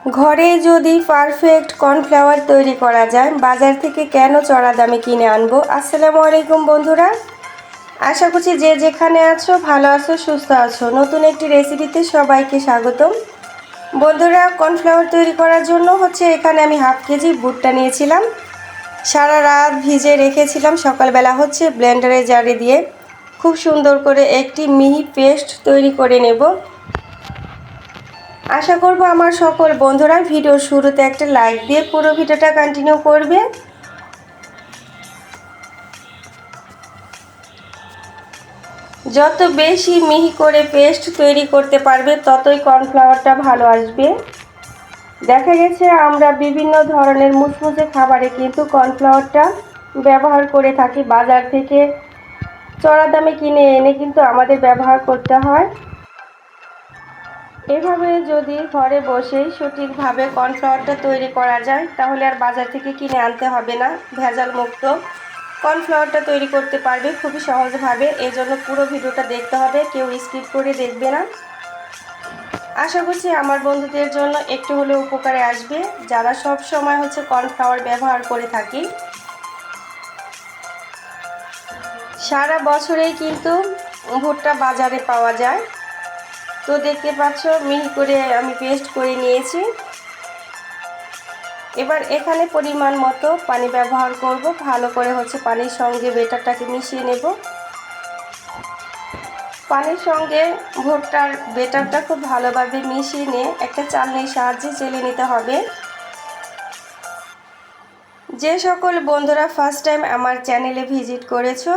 ঘরে যদি perfect cornflour তৈরি করা যায়, বাজার থেকে কেন চড়া দামে কিনে আনবো? আসসালামু আলাইকুম বন্ধুরা, আশা করছি যে যেখানে আছো ভালো আছো, সুস্থ আছো। নতুন একটি রেসিপিতে সবাইকে স্বাগতম। বন্ধুরা, কর্নফ্লাওয়ার তৈরি করার জন্য এখানে আমি হাফ কেজি ভুট্টা নিয়েছিলাম। সারা রাত ভিজে রেখেছিলাম। সকালবেলা ব্লেন্ডারে জারে দিয়ে খুব সুন্দর করে একটি মিহি পেস্ট তৈরি করে নেব। আশা করব আমার সকল বন্ধুরা ভিডিওর শুরুতে একটা লাইক দিয়ে পুরো ভিডিওটা কন্টিনিউ করবে। যত বেশি মিহি করে পেস্ট তৈরি করতে পারবে ততই কর্নফ্লাওয়ারটা ভালো আসবে। দেখা গেছে আমরা বিভিন্ন ধরনের মুসমুসে খাবারে কিন্তু কর্নফ্লাওয়ারটা ব্যবহার করে থাকি। বাজার থেকে চড়া দামে কিনে এনে কিন্তু আমাদের ব্যবহার করতে হয়। এভাবে যদি ঘরে বসেই সঠিকভাবে কর্নফ্লাওয়ারটা তৈরি করা যায়, তাহলে আর বাজার থেকে কিনে আনতে হবে না। ভেজাল মুক্ত কর্নফ্লাওয়ারটা তৈরি করতে পারবে খুবই সহজভাবে। এই জন্য পুরো ভিডিওটা দেখতে হবে, কেউ স্কিপ করে দেখবে না। আশা করছি আমার বন্ধুদের জন্য একটু হলেও উপকারে আসবে, যারা সব সময় কর্নফ্লাওয়ার ব্যবহার করে থাকি। সারা বছরেই কিন্তু ভুট্টা বাজারে পাওয়া যায়। তো দেখতে পাচ্ছ মিহি করে আমি পেস্ট করে নিয়েছি। এবার এখানে পরিমাণ মতো পানি ব্যবহার করব। ভালো করে পানির সঙ্গে বেটারটাকে মিশিয়ে নেব। পানির সঙ্গে ভুট্টার বেটারটা খুব ভালোভাবে মিশিয়ে নিয়ে একটা চালনির সাহায্যে চেলে নিতে হবে। যে সকল বন্ধুরা ফার্স্ট টাইম আমার চ্যানেলে ভিজিট করেছো,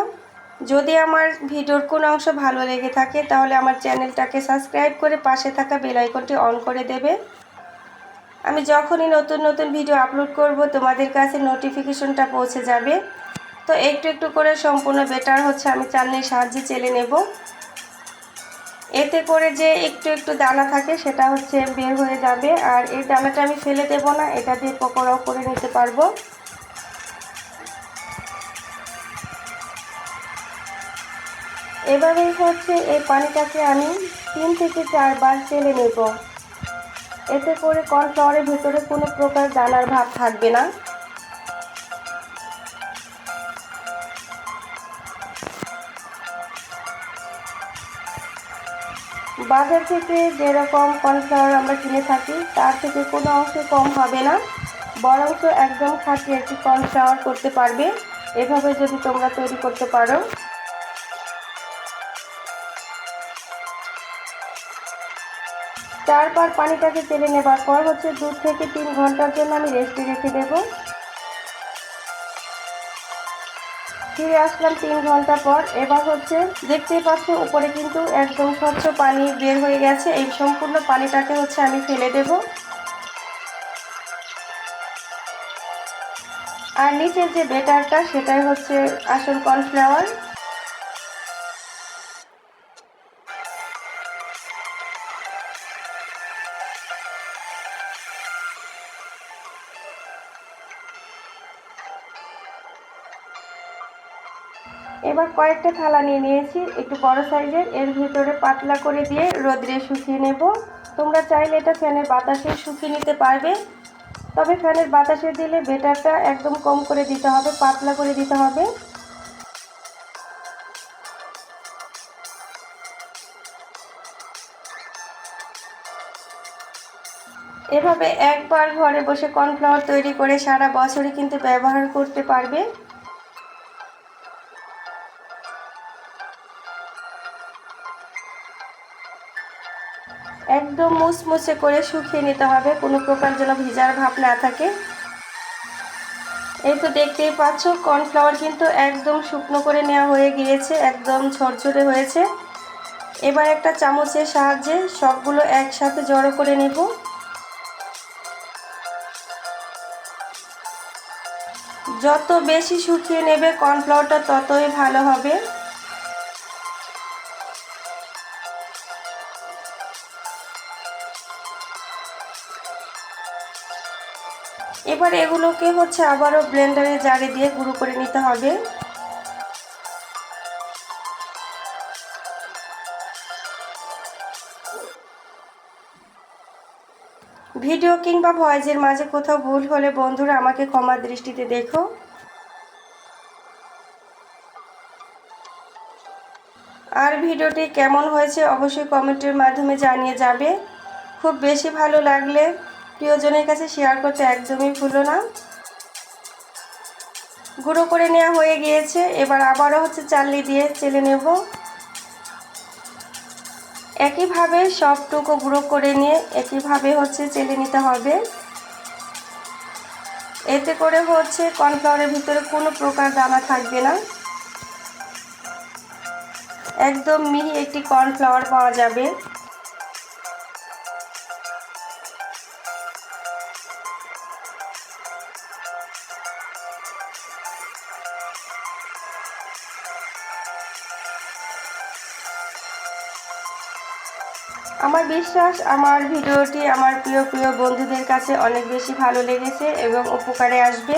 যদি আমার ভিডিওর কোনো অংশ ভালো লেগে থাকে তাহলে আমার চ্যানেলটাকে সাবস্ক্রাইব করে পাশে থাকা বেল আইকনটি অন করে দেবে। আমি যখনই নতুন নতুন ভিডিও আপলোড করব তোমাদের কাছে নোটিফিকেশনটা পৌঁছে যাবে। তো একটু একটু করে সম্পূর্ণ বেটার আমি চালনির সাহায্যে চেলে নেব। এতে করে যে একটু একটু দানা থাকে সেটা বের হয়ে যাবে। আর এই দানাটা আমি ফেলে দেব না, এটা দিয়ে পকোড়াও করে নিতে পারবো। এভাবেই এই পানিটাকে আমি 3 থেকে 4 বার চেলে নেব। এতে করে কর্নফ্লাওয়ারের ভিতরে কোনো প্রকার দানার ভাব থাকবে না। বাজার থেকে যেরকম কর্নফ্লাওয়ার আমরা কিনে থাকি তার থেকে কোনো অংশে কম হবে না, বরঞ্চ একদম খাঁটি একটি কর্নফ্লাওয়ার করতে পারবে এভাবে যদি তোমরা তৈরি করতে পারো। 4 বার পানিটাকে চেলে নেবার পর 2 থেকে 3 ঘন্টার জন্য আমি রেস্টে রেখে দেব। ফিরে আসলাম 3 ঘন্টা পর। এবার দেখতেই পাচ্ছ উপরে কিন্তু একদম স্বচ্ছ পানি বের হয়ে গেছে। এই সম্পূর্ণ পানিটাকে আমি ফেলে দেব। আর নিচের যে বেটারটা সেটাই আসল কর্নফ্লাওয়ার। এবার কয়েকটা থালা নিয়ে নিয়েছি, একটু বড় সাইজের। এর ভিতরে পাতলা করে দিয়ে রোদ্রে শুকিয়ে নেব। তোমরা চাইলে এটা ফ্যানের বাতাসে শুকিয়ে নিতে পারবে, তবে ফ্যানের বাতাসে দিলে বেটারটা একদম কম করে দিতে হবে, পাতলা করে দিতে হবে। এভাবে একবার ঘরে বসে কর্নফ্লাওয়ার তৈরি করে সারা বছরই কিন্তু ব্যবহার করতে পারবে। একদম মুচমুচে করে শুকিয়ে নিতে হবে, কোনো প্রকার যেন ভিজার ভাব না থাকে। এই তো দেখতেই পাচ্ছ কর্নফ্লাওয়ার কিন্তু একদম শুকনো করে নেওয়া হয়ে গিয়েছে, একদম ঝরঝরে হয়েছে। এবার একটা চামচের সাহায্যে সবগুলো একসাথে জড়ো করে নেব। যত বেশি শুকিয়ে নেবে কর্নফ্লাওয়ারটা ততই ভালো হবে। এবার এগুলোকে আবারও ব্লেন্ডারে জারে দিয়ে গুঁড়ো করে নিতে হবে। ভিডিও কিংবা ভয়েসের মাঝে কোথাও ভুল হলে বন্ধুরা আমাকে ক্ষমা দৃষ্টিতে দেখো। আর ভিডিওটি কেমন হয়েছে অবশ্যই কমেন্টের মাধ্যমে জানিয়ে যাবে। খুব বেশি ভালো লাগলে প্রিয়জনের কাছে শেয়ার করতে একদমই ভুলো না। গুঁড়ো করে নেওয়া হয়ে গিয়েছে, এবার আবারও চালনি দিয়ে চেলে নেব। একইভাবে সবটুকু গুঁড়ো করে নিয়ে একইভাবে চেলে নিতে হবে। এতে করে কর্নফ্লাওয়ারের ভিতরে কোনো প্রকার দানা থাকবে না, একদম মিহি একটি কর্নফ্লাওয়ার পাওয়া যাবে। আমার বিশ্বাস আমার ভিডিওটি আমার প্রিয় প্রিয় বন্ধুদের কাছে অনেক বেশি ভালো লেগেছে এবং উপকারে আসবে।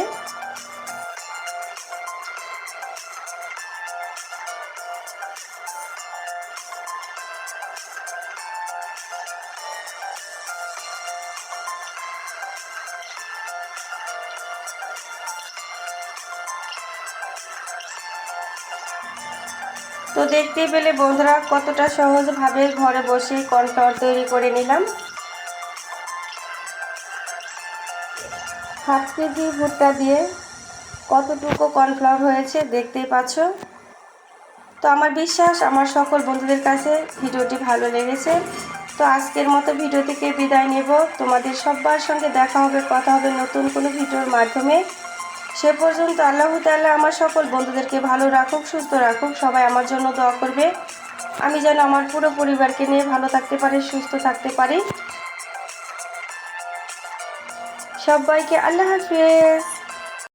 তো দেখতেই পেলে বন্ধুরা কতটা সহজভাবে ঘরে বসে কর্নফ্লাওয়ার তৈরি করে নিলাম। হাফ কেজি ভুট্টা দিয়ে কতটুকু কর্নফ্লাওয়ার হয়েছে দেখতেই পাচ্ছ। তো আমার বিশ্বাস আমার সকল বন্ধুদের কাছে ভিডিওটি ভালো লেগেছে। তো আজকের মতো ভিডিও থেকে বিদায় নেব। তোমাদের সবার সঙ্গে দেখা হবে, কথা হবে নতুন কোনো ভিডিওর মাধ্যমে। সে পর্যন্ত আল্লাহ তাআলা আমার সকল বন্ধুদেরকে ভালো রাখুক, সুস্থ রাখুক। সবাই আমার জন্য দোয়া করবে, আমি যেন আমার পুরো পরিবারকে নিয়ে ভালো থাকতে পারি, সুস্থ থাকতে পারি। সবাইকে আল্লাহ হাফেজ।